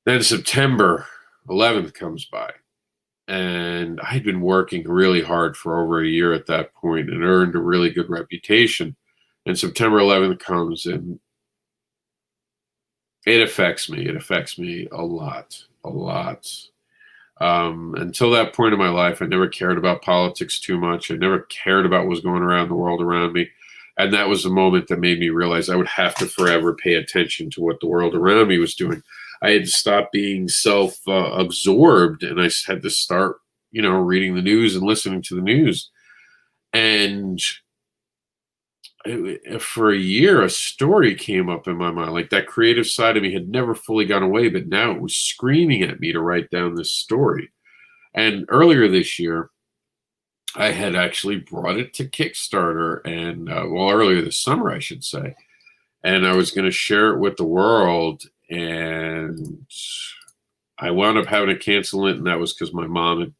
Then September 11th comes by. And I had been working really hard for over a year at that point and earned a really good reputation. And September 11th comes and it affects me. It affects me a lot. Until that point in my life, I never cared about politics too much. I never cared about what was going around the world around me. And that was the moment that made me realize I would have to forever pay attention to what the world around me was doing. I had to stop being self-absorbed, and I had to start, reading the news and listening to the news. And for a year, a story came up in my mind. Like that creative side of me had never fully gone away, but now it was screaming at me to write down this story. And earlier this year, I had actually brought it to Kickstarter, and earlier this summer, I should say, and I was going to share it with the world, and I wound up having to cancel it, and that was because my mom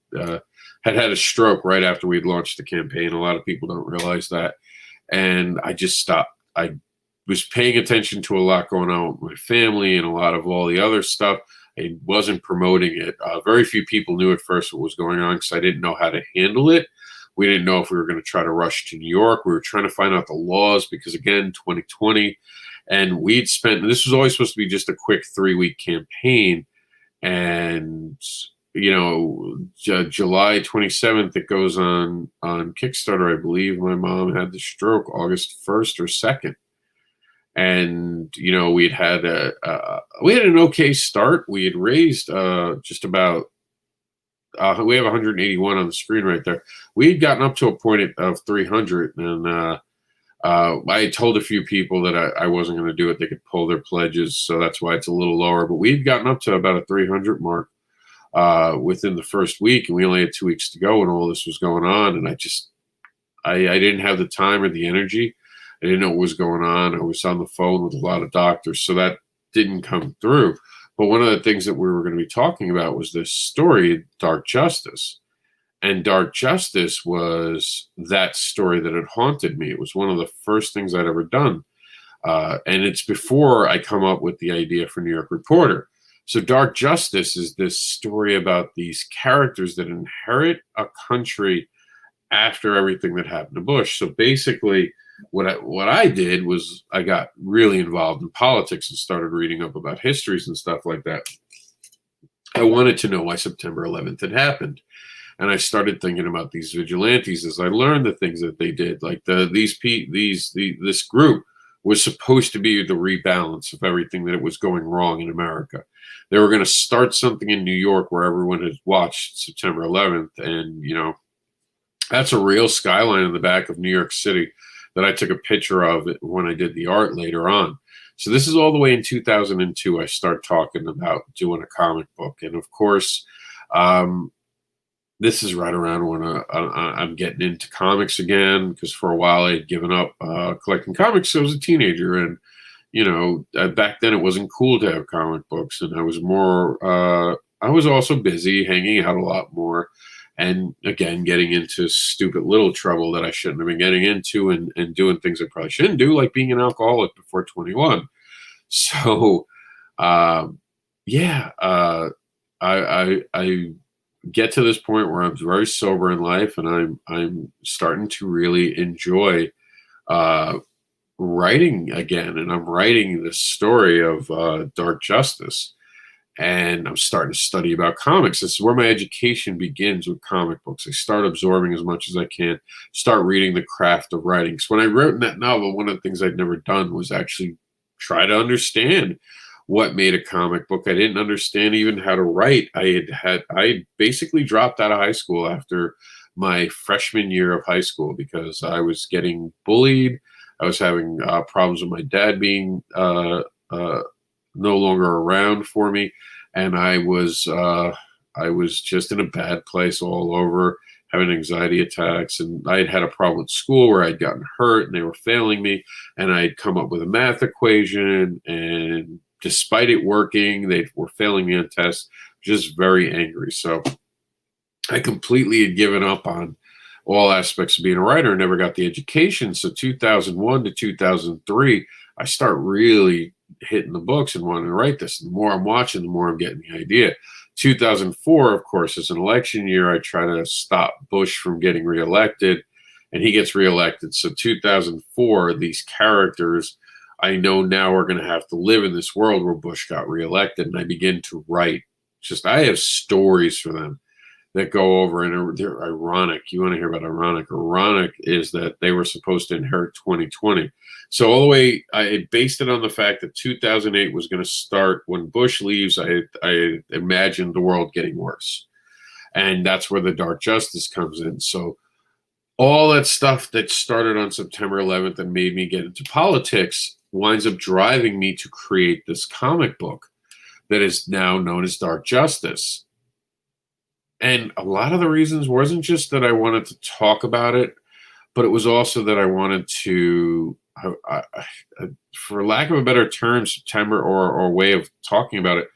had a stroke right after we'd launched the campaign. A lot of people don't realize that, and I just stopped. I was paying attention to a lot going on with my family and a lot of all the other stuff. I wasn't promoting it. Very few people knew at first what was going on because I didn't know how to handle it. We didn't know if we were going to try to rush to New York. We were trying to find out the laws because, again, 2020. And we'd spent, this was always supposed to be just a quick 3-week campaign. And, July 27th, it goes on Kickstarter, I believe. My mom had the stroke August 1st or 2nd. And, we'd had we had an okay start. We had raised just about, we have 181 on the screen right there. We had gotten up to a point of 300, and I told a few people that I wasn't going to do it. They could pull their pledges, so that's why it's a little lower. But we'd gotten up to about a 300 mark within the first week, and we only had 2 weeks to go when all this was going on. And I didn't have the time or the energy. I didn't know what was going on. I was on the phone with a lot of doctors, so that didn't come through. But one of the things that we were going to be talking about was this story, Dark Justice. And Dark Justice was that story that had haunted me. It was one of the first things I'd ever done. And it's before I come up with the idea for New York Reporter. So Dark Justice is this story about these characters that inherit a country after everything that happened to Bush. So basically, what I did was I got really involved in politics and started reading up about histories and stuff like that. I wanted to know why September 11th had happened. And I started thinking about these vigilantes as I learned the things that they did. Like this group was supposed to be the rebalance of everything that was going wrong in America. They were going to start something in New York where everyone had watched September 11th. And, that's a real skyline in the back of New York City that I took a picture of it when I did the art later on. So this is all the way in 2002. I start talking about doing a comic book. And of course, this is right around when I'm getting into comics again, because for a while I had given up collecting comics. I was a teenager, and back then it wasn't cool to have comic books, and I was more. I was also busy, hanging out a lot more, and again getting into stupid little trouble that I shouldn't have been getting into, and doing things I probably shouldn't do, like being an alcoholic before 21. So, I get to this point where I'm very sober in life, and I'm starting to really enjoy writing again, and I'm writing this story of Dark Justice, and I'm starting to study about comics. This is where my education begins, with comic books. I start absorbing as much as I can, start reading the craft of writing. So when I wrote in that novel, one of the things I'd never done was actually try to understand what made a comic book. I didn't understand even how to write. I basically dropped out of high school after my freshman year of high school because I was getting bullied. I was having problems with my dad being no longer around for me, and I was just in a bad place all over, having anxiety attacks, and I had had a problem at school where I'd gotten hurt and they were failing me, and I'd come up with a math equation, and despite it working, they were failing me on tests. Just very angry. So I completely had given up on all aspects of being a writer and never got the education. So 2001 to 2003, I start really hitting the books and wanting to write this. The more I'm watching, the more I'm getting the idea. 2004, of course, is an election year. I try to stop Bush from getting reelected, and he gets reelected. So 2004, these characters I know now are going to have to live in this world where Bush got reelected, and I begin to write. I have stories for them that go over, and they're ironic. You want to hear about ironic? Ironic is that they were supposed to inherit 2020. So all the way, I based it on the fact that 2008 was going to start when Bush leaves. I imagined the world getting worse. And that's where the Dark Justice comes in. So all that stuff that started on September 11th and made me get into politics winds up driving me to create this comic book that is now known as Dark Justice. And a lot of the reasons wasn't just that I wanted to talk about it, but it was also that I wanted to, for lack of a better term, September or way of talking about it,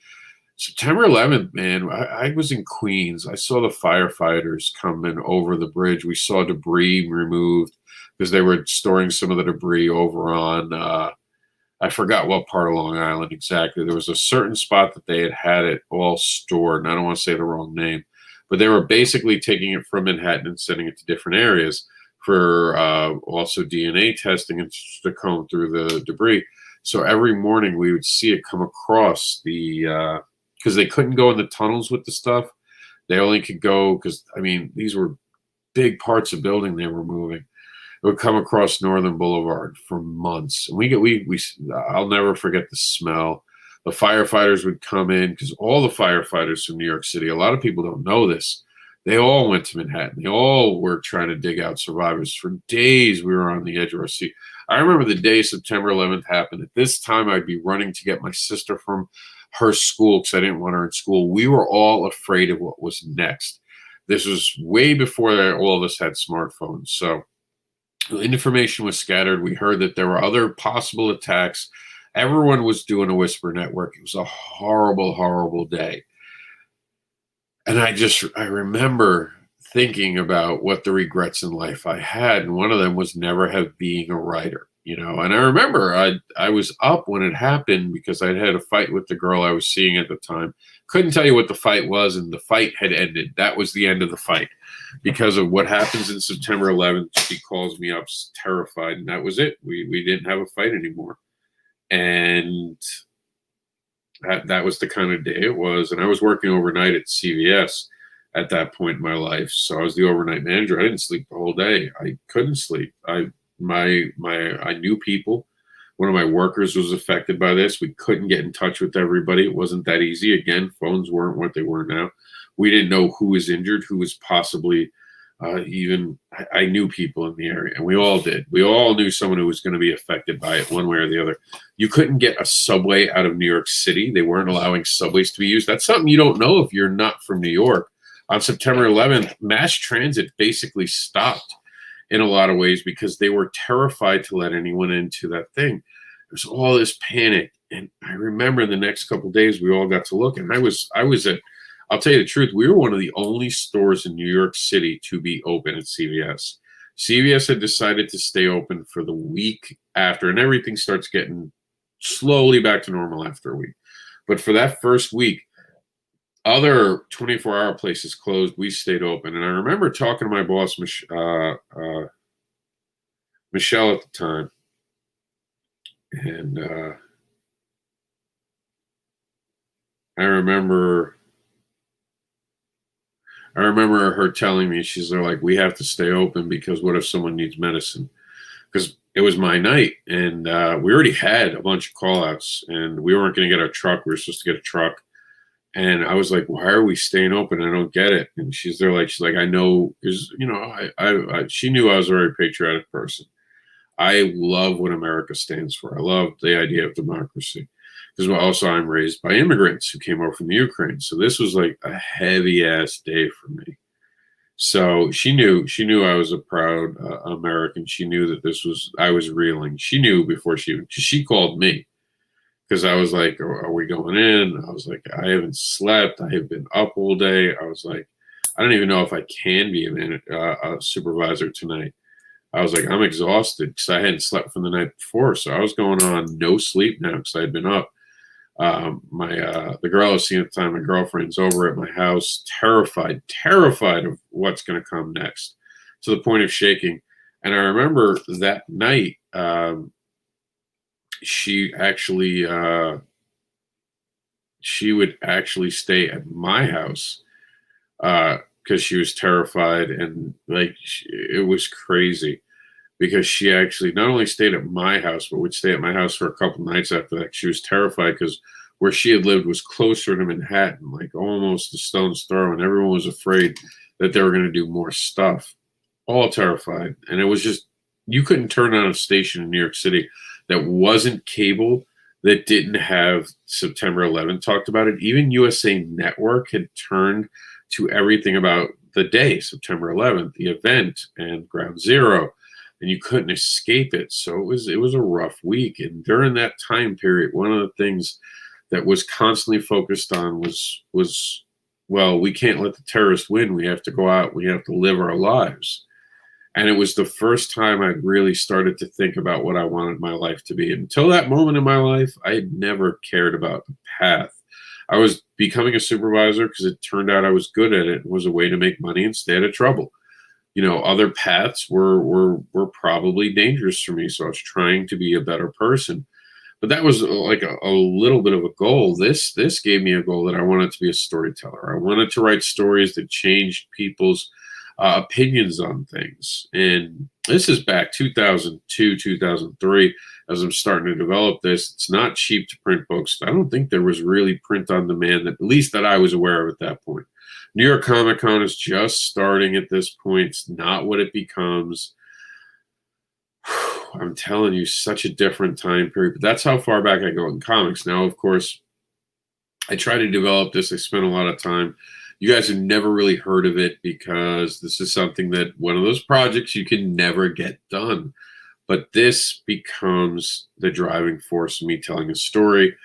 September 11th, man, I was in Queens. I saw the firefighters coming over the bridge. We saw debris removed because they were storing some of the debris over on, I forgot what part of Long Island exactly. There was a certain spot that they had it all stored, and I don't want to say the wrong name, but they were basically taking it from Manhattan and sending it to different areas for also DNA testing and to comb through the debris. So every morning we would see it come across the, because they couldn't go in the tunnels with the stuff. They only could go, because, I mean, these were big parts of building they were moving. It would come across Northern Boulevard for months. And I'll never forget the smell. The firefighters would come in, because all the firefighters from New York City, a lot of people don't know this, they all went to Manhattan. They all were trying to dig out survivors. For days, we were on the edge of our seat. I remember the day September 11th happened. At this time, I'd be running to get my sister from her school because I didn't want her in school. We were all afraid of what was next. This was way before all of us had smartphones. So information was scattered. We heard that there were other possible attacks. Everyone was doing a whisper network. It was a horrible, horrible day. And I remember thinking about what the regrets in life I had. And one of them was never have being a writer, you know. And I remember I was up when it happened because I'd had a fight with the girl I was seeing at the time. Couldn't tell you what the fight was, and the fight had ended. That was the end of the fight. Because of what happens in September 11th, she calls me up terrified, and that was it. We didn't have a fight anymore. And that was the kind of day it was. And I was working overnight at CVS at that point in my life. So I was the overnight manager. I didn't sleep the whole day. I couldn't sleep. I knew people. One of my workers was affected by this. We couldn't get in touch with everybody. It wasn't that easy. Again, phones weren't what they were now. We didn't know who was injured, who was possibly I knew people in the area, and we all did. We all knew someone who was going to be affected by it one way or the other. You couldn't get a subway out of New York City. They weren't allowing subways to be used. That's something you don't know if you're not from New York. On September 11th, mass transit basically stopped in a lot of ways because they were terrified to let anyone into that thing. There's all this panic. And I remember the next couple of days we all got to look, and I was at, I'll tell you the truth, we were one of the only stores in New York City to be open at CVS. CVS had decided to stay open for the week after, and everything starts getting slowly back to normal after a week. But for that first week, other 24-hour places closed. We stayed open. And I remember talking to my boss, Michelle, at the time. And I remember her telling me, she's like, we have to stay open because what if someone needs medicine? Because it was my night, and we already had a bunch of call-outs, and we weren't going to get our truck. We were supposed to get a truck. And I was like, why are we staying open? I don't get it. And she's like, I know, because, you know, she knew I was a very patriotic person. I love what America stands for. I love the idea of democracy. Because also I'm raised by immigrants who came over from the Ukraine. So this was like a heavy ass day for me. So she knew I was a proud American. She knew that I was reeling. She knew before she called me. Because I was like, are we going in? I was like, I haven't slept. I have been up all day. I was like, I don't even know if I can be a supervisor tonight. I was like, I'm exhausted because I hadn't slept from the night before. So I was going on no sleep now because I had been up. The girl I was seeing at the time, my girlfriend's over at my house, terrified of what's going to come next, to the point of shaking. And I remember that night, she would actually stay at my house because she was terrified, and like it was crazy because she actually not only stayed at my house but would stay at my house for a couple nights after that. She was terrified because where she had lived was closer to Manhattan, like almost a stone's throw, and everyone was afraid that they were going to do more stuff. all terrified. And it was just, you couldn't turn on a station in New York City that wasn't cable, that didn't have September 11th talked about it. Even USA Network had turned to everything about the day, September 11th, the event, and Ground Zero, and you couldn't escape it. So it was a rough week. And during that time period, one of the things that was constantly focused on was well, we can't let the terrorists win. We have to go out. We have to live our lives. And it was the first time I really started to think about what I wanted my life to be. Until that moment in my life, I had never cared about the path. I was becoming a supervisor because it turned out I was good at it. It was a way to make money and stay out of trouble. You know, other paths were probably dangerous for me. So I was trying to be a better person. But that was like a little bit of a goal. This gave me a goal that I wanted to be a storyteller. I wanted to write stories that changed people's opinions on things. And this is back 2002, 2003, as I'm starting to develop this. It's not cheap to print books. I don't think there was really print on demand, at least that I was aware of at that point. New York Comic Con is just starting at this point. It's not what it becomes. I'm telling you, such a different time period. But that's how far back I go in comics. Now, of course, I try to develop this. I spent a lot of time. You guys have never really heard of it because this is something that one of those projects you can never get done. But this becomes the driving force of me telling a story.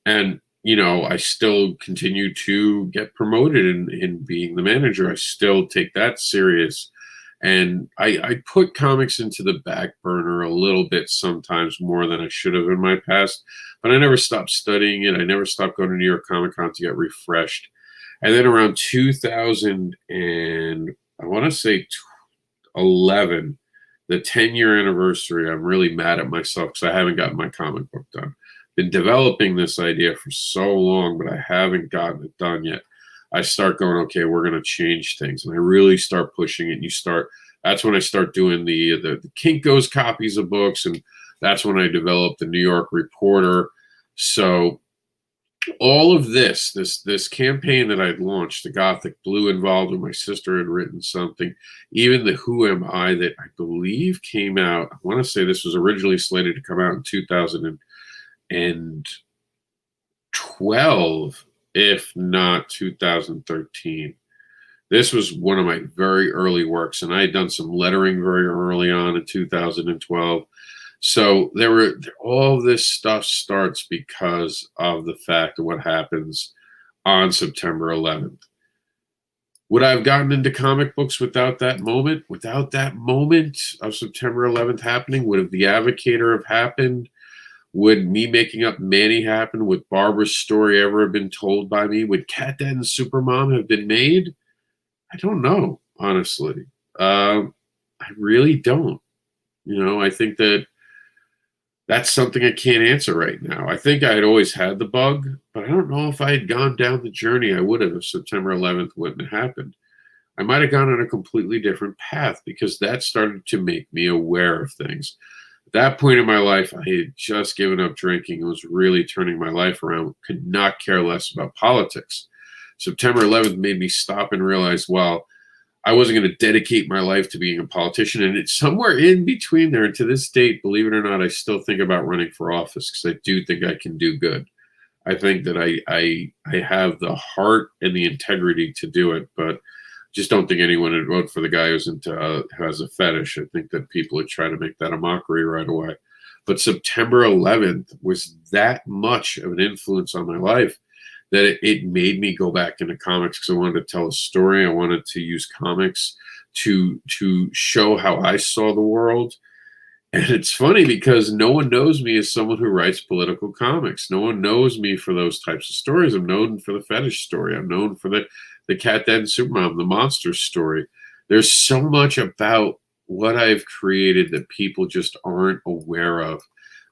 And, you know, I still continue to get promoted in being the manager. I still take that serious. And I put comics into the back burner a little bit sometimes more than I should have in my past. But I never stopped studying it. I never stopped going to New York Comic Con to get refreshed. And then around 2000 and I want to say 11, the 10-year anniversary, I'm really mad at myself because I haven't gotten my comic book done. Been developing this idea for so long, but I haven't gotten it done yet. I start going, okay, we're going to change things. And I really start pushing it. And that's when I start doing the Kinko's copies of books. And that's when I developed the New York Reporter. So all of this campaign that I'd launched, the Gothic Blue involved, and my sister had written something, even the Who Am I that I believe came out, I want to say this was originally slated to come out in 2012, if not 2013. This was one of my very early works, and I had done some lettering very early on in 2012. So all this stuff starts because of the fact of what happens on September 11th. Would I have gotten into comic books without that moment? Without that moment of September 11th happening? Would have The Advocator have happened? Would me making up Manny happen? Would Barbara's story ever have been told by me? Would Cat Dad and Supermom have been made? I don't know, honestly. I really don't. You know, I think that's something I can't answer right now. I think I had always had the bug, but I don't know if I had gone down the journey I would have if September 11th wouldn't have happened. I might have gone on a completely different path because that started to make me aware of things. At that point in my life, I had just given up drinking and was really turning my life around, could not care less about politics. September 11th made me stop and realize, well, I wasn't going to dedicate my life to being a politician. And it's somewhere in between there. And to this date, believe it or not, I still think about running for office because I do think I can do good. I think that I have the heart and the integrity to do it, but just don't think anyone would vote for the guy who has a fetish. I think that people would try to make that a mockery right away. But September 11th was that much of an influence on my life that it made me go back into comics because I wanted to tell a story. I wanted to use comics to show how I saw the world. And it's funny because no one knows me as someone who writes political comics. No one knows me for those types of stories. I'm known for the fetish story. I'm known for the Cat Dad and Supermom, the monster story. There's so much about what I've created that people just aren't aware of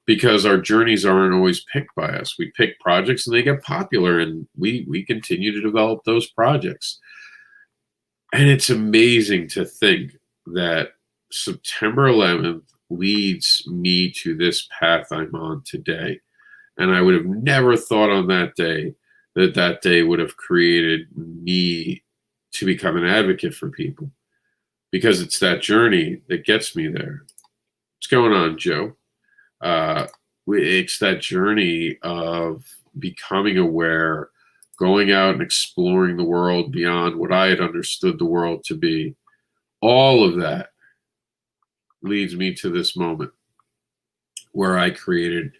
because our journeys aren't always picked by us. We pick projects and they get popular and we continue to develop those projects. And it's amazing to think that September 11th leads me to this path I'm on today. And I would have never thought on that day that day would have created me to become an advocate for people. because it's that journey that gets me there. What's going on, Joe? It's that journey of becoming aware, going out and exploring the world beyond what I had understood the world to be. All of that leads me to this moment where I created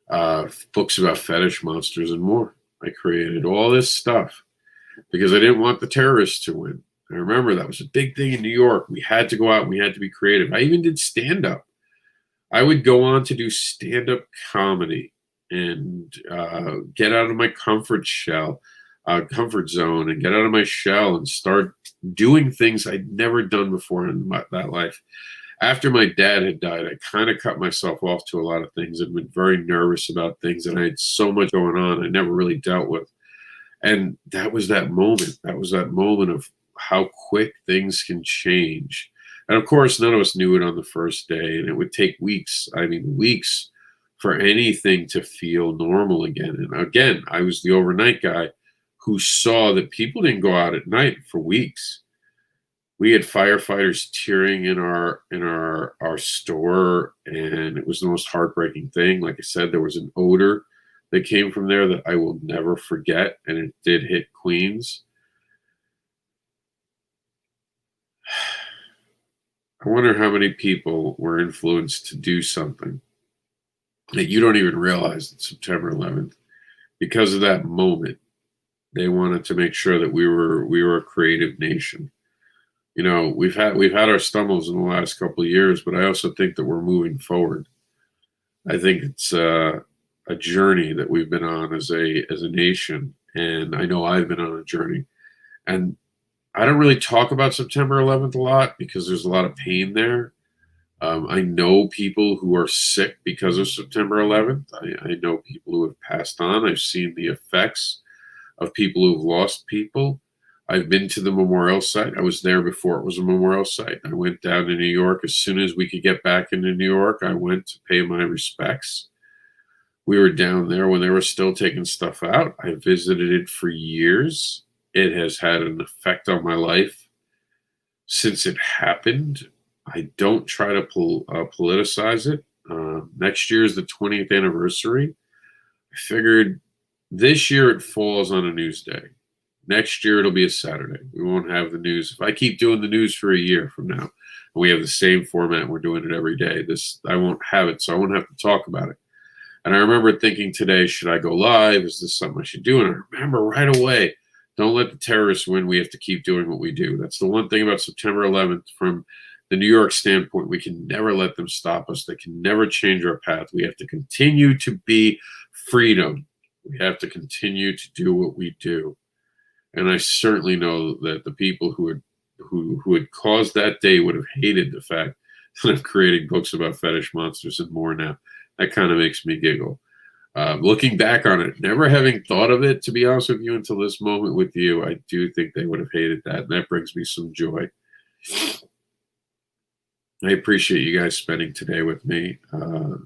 books about fetish monsters and more. I created all this stuff because I didn't want the terrorists to win. I remember that was a big thing in New York. We had to go out and we had to be creative. I even did stand-up. I would go on to do stand-up comedy and get out of my comfort zone and get out of my shell and start doing things I'd never done before in that life. After my dad had died, I kind of cut myself off to a lot of things and been very nervous about things, and I had so much going on I never really dealt with. And that was that moment. That was that moment of how quick things can change. And of course, none of us knew it on the first day, and it would take weeks. I mean, weeks for anything to feel normal again. And again, I was the overnight guy who saw that people didn't go out at night for weeks. We had firefighters tearing in our store, and it was the most heartbreaking thing. Like I said, there was an odor that came from there that I will never forget, and it did hit Queens. I wonder how many people were influenced to do something that you don't even realize that September 11th, because of that moment, they wanted to make sure that we were a creative nation. You know, we've had our stumbles in the last couple of years, but I also think that we're moving forward. I think it's a journey that we've been on as a nation, and I know I've been on a journey. And I don't really talk about September 11th a lot because there's a lot of pain there. I know people who are sick because of September 11th. I know people who have passed on. I've seen the effects of people who've lost people. I've been to the memorial site. I was there before it was a memorial site. I went down to New York. As soon as we could get back into New York, I went to pay my respects. We were down there when they were still taking stuff out. I visited it for years. It has had an effect on my life since it happened. I don't try to politicize it. Next year is the 20th anniversary. I figured this year it falls on a news day. Next year it'll be a Saturday. We won't have the news. If I keep doing the news for a year from now, and we have the same format and we're doing it every day, I won't have it, so I won't have to talk about it. And I remember thinking today, should I go live? Is this something I should do? And I remember right away, don't let the terrorists win. We have to keep doing what we do. That's the one thing about September 11th from the New York standpoint. We can never let them stop us. They can never change our path. We have to continue to be freedom. We have to continue to do what we do. And I certainly know that the people who had caused that day would have hated the fact that I'm creating books about fetish monsters and more now. That kind of makes me giggle. Looking back on it, never having thought of it, to be honest with you, until this moment with you, I do think they would have hated that. And that brings me some joy. I appreciate you guys spending today with me,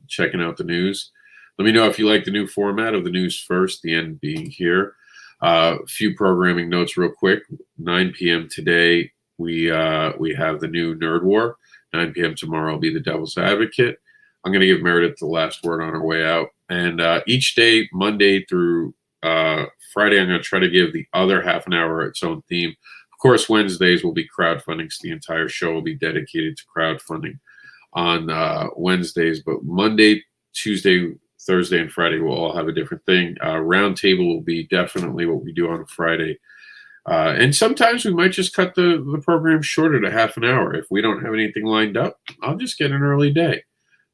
checking out the news. Let me know if you like the new format of the news first, the end being here. A few programming notes real quick. 9 p.m. today, we have the new Nerd War. 9 p.m. tomorrow will be the Devil's Advocate. I'm going to give Meredith the last word on our way out. And each day, Monday through Friday, I'm going to try to give the other half an hour its own theme. Of course, Wednesdays will be crowdfunding, so the entire show will be dedicated to crowdfunding on Wednesdays. But Monday, Tuesday, Thursday, and Friday will all have a different thing. Roundtable will be definitely what we do on Friday. And sometimes we might just cut the program shorter to half an hour. If we don't have anything lined up, I'll just get an early day.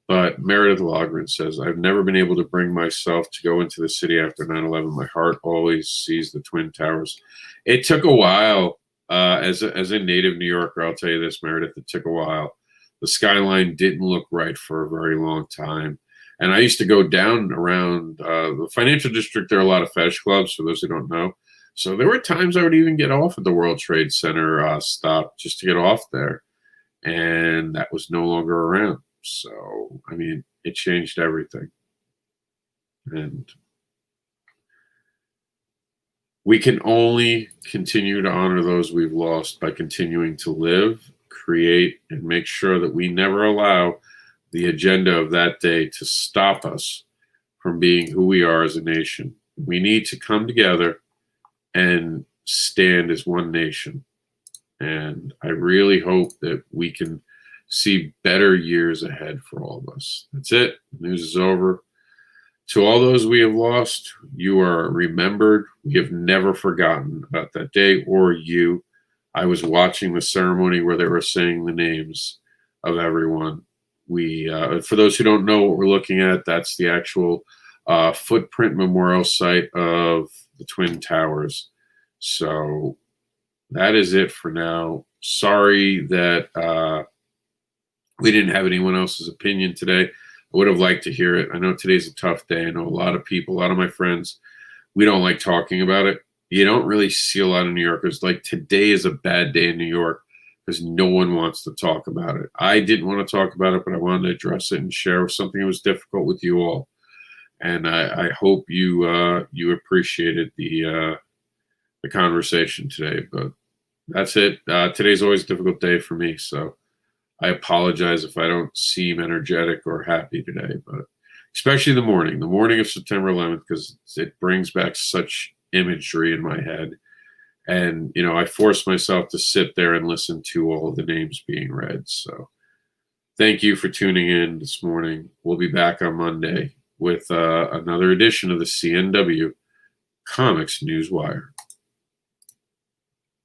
But Meredith Logren says, I've never been able to bring myself to go into the city after 9/11. My heart always sees the Twin Towers. It took a while. As a native New Yorker, I'll tell you this, Meredith, it took a while. The skyline didn't look right for a very long time. And I used to go down around the financial district. There are a lot of fetish clubs, for those who don't know. So there were times I would even get off at the World Trade Center stop just to get off there. And that was no longer around. So, I mean, it changed everything. And we can only continue to honor those we've lost by continuing to live, create and make sure that we never allow the agenda of that day to stop us from being who we are as a nation. We need to come together and stand as one nation. And I really hope that we can see better years ahead for all of us. That's it. The news is over. To all those we have lost, you are remembered. We have never forgotten about that day or you. I was watching the ceremony where they were saying the names of everyone. We, for those who don't know what we're looking at, that's the actual footprint memorial site of the Twin Towers. So that is it for now. Sorry that we didn't have anyone else's opinion today. I would have liked to hear it. I know today's a tough day. I know a lot of people, a lot of my friends, we don't like talking about it. You don't really see a lot of New Yorkers. Like today is a bad day in New York because no one wants to talk about it. I didn't want to talk about it, but I wanted to address it and share something that was difficult with you all. And I hope you you appreciated the conversation today. But that's it. Today's always a difficult day for me, so I apologize if I don't seem energetic or happy today, but especially the morning of September 11th, because it brings back such imagery in my head. And, you know, I forced myself to sit there and listen to all of the names being read. So thank you for tuning in this morning. We'll be back on Monday with another edition of the CNW COMiX Newswire.